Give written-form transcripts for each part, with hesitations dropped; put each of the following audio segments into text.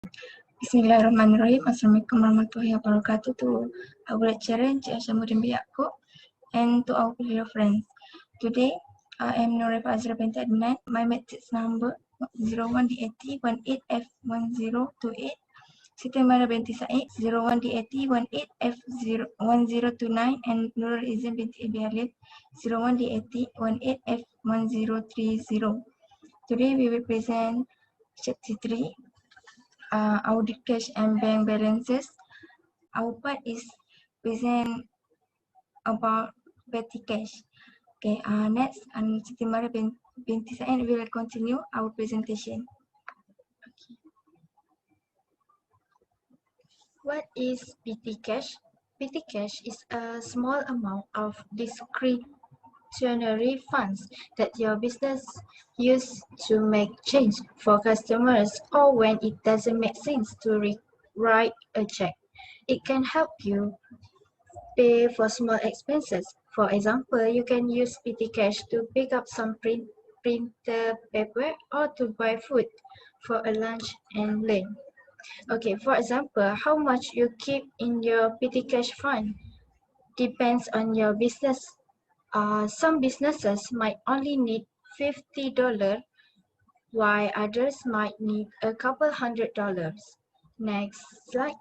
Bismillahirrahmanirrahim. Assalamualaikum warahmatullahi wabarakatuh to our lecturer, Encik Asyamuddin bin Yaakob, and to our dear friends. Today, I am Nurif Azra binti Adnan. My matrix number 01DAT18F1028. Siti Mara binti Said 01DAT18F1029, and Nurul Izin binti Abi Halil 01DAT18F1030. Today, we will present Chapter 3. Audit cash and bank balances. Our part is present about petty cash. Okay, next, Siti Mara binti Said will continue our presentation. Okay. What is petty cash? Petty cash is a small amount of discretionary funds that your business uses to make change for customers or when it doesn't make sense to write a check. It can help you pay for small expenses. For example, you can use petty cash to pick up some printer paper or to buy food for a lunch and learn. Okay, for example, how much you keep in your petty cash fund depends on your business. Some businesses might only need $50, while others might need a couple $100. Next slide.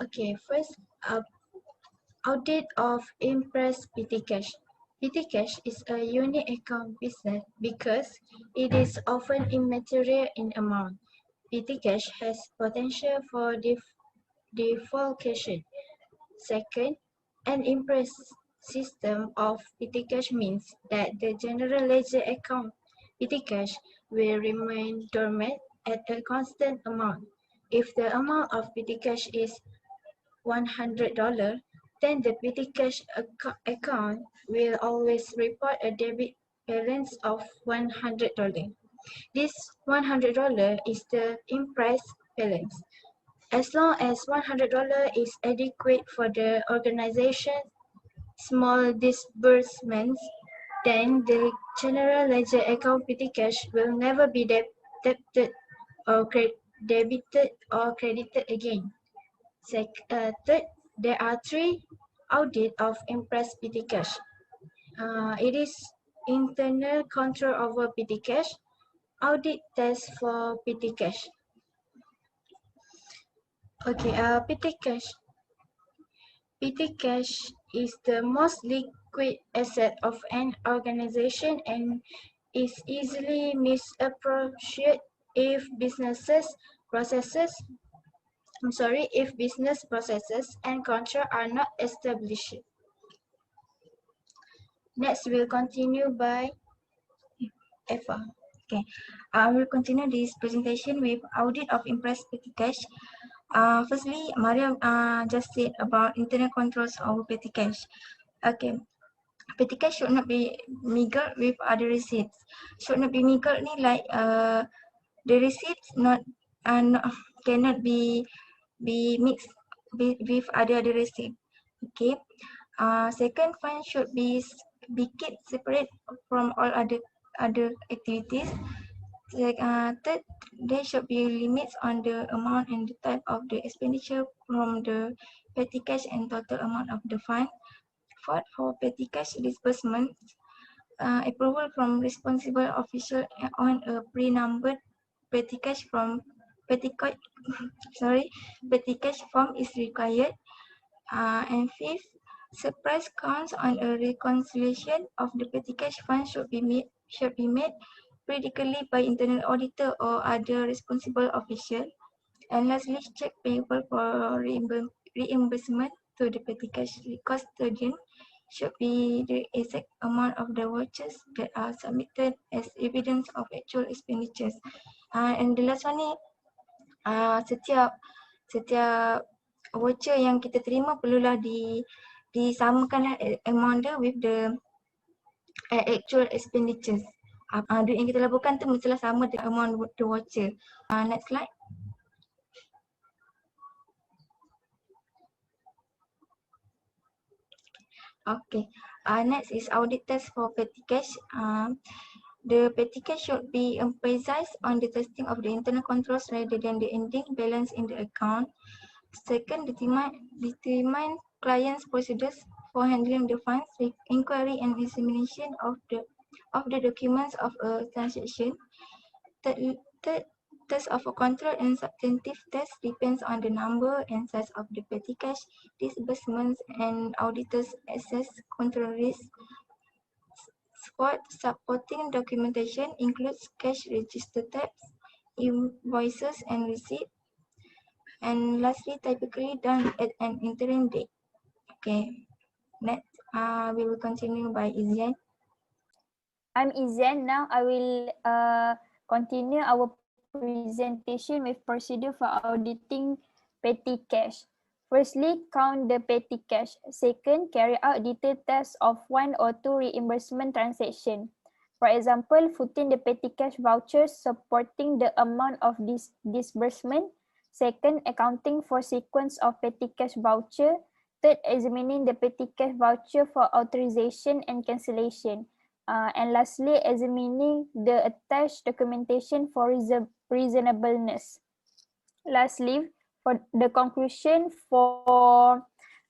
Okay, first, audit of Impress Petty Cash. Petty Cash is a unique account business because it is often immaterial in amount. Petty Cash has potential for defalcation. Second, an Impress system of petty cash means that the general ledger account petty cash will remain dormant at a constant amount. If the amount of petty cash is $100, then the petty cash account will always report a debit balance of $100. This $100 is the Impress balance. As long as $100 is adequate for the organization's small disbursements, then the general ledger account petty cash will never be debited or credited again. Third, there are three audits of Impress petty cash. It is internal control over petty cash, audit test for petty cash. Okay, petty cash. Petty cash is the most liquid asset of an organization and is easily misappropriated if business processes and control are not established. Next, we'll continue by Eva. Okay, I will continue this presentation with audit of Impress petty cash. Firstly, Maria just said about internal controls of petty cash. Okay, petty cash should not be mingled with other receipts. Should not be mingled ni like the receipts cannot be mixed with other receipts. Okay. Second, fund should be kept separate from all other activities. Third, there should be limits on the amount and the type of the expenditure from the petty cash and total amount of the fund. Fourth, for petty cash disbursement, approval from responsible official on a pre-numbered petty cash form is required. And fifth, surprise counts on a reconciliation of the petty cash fund should be made periodically by internal auditor or other responsible official. And lastly, check payable for reimbursement to the petty cash custodian should be the exact amount of the vouchers that are submitted as evidence of actual expenditures. And the last one ni, setiap voucher yang kita terima perlulah disamakan amount dia with the actual expenditures. Duit yang kita laburkan tu mestilah sama dengan amount the voucher. Next slide. Okay. Next is audit test for petty cash. The petty cash should be emphasized on the testing of the internal controls rather than the ending balance in the account. Second, determine clients' procedures for handling the funds, inquiry and examination of the documents of a transaction. Third, test of a control and substantive test depends on the number and size of the petty cash disbursements and auditors assess control risk. Fourth, supporting documentation includes cash register types, invoices and receipts, and lastly, typically done at an interim date. Okay, next, we will continue by Izian. I'm Izian. Now I will continue our presentation with procedure for auditing petty cash. Firstly, count the petty cash. Second, carry out detailed tests of one or two reimbursement transactions. For example, footing the petty cash vouchers supporting the amount of this disbursement. Second, accounting for sequence of petty cash voucher. Third, examining the petty cash voucher for authorization and cancellation. And lastly, examining the attached documentation for reasonableness. Lastly, for the conclusion for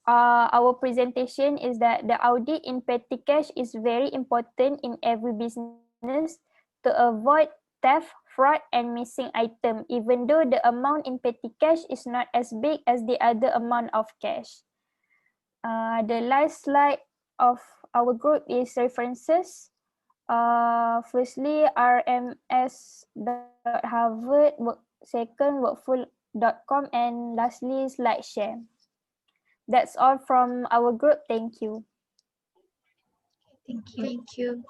our presentation is that the audit in petty cash is very important in every business to avoid theft, fraud, and missing item, even though the amount in petty cash is not as big as the other amount of cash. The last slide of our group is references. Firstly, rms.harvard, second, workful.com, and lastly, SlideShare. That's all from our group. Thank you. Thank you. Thank you.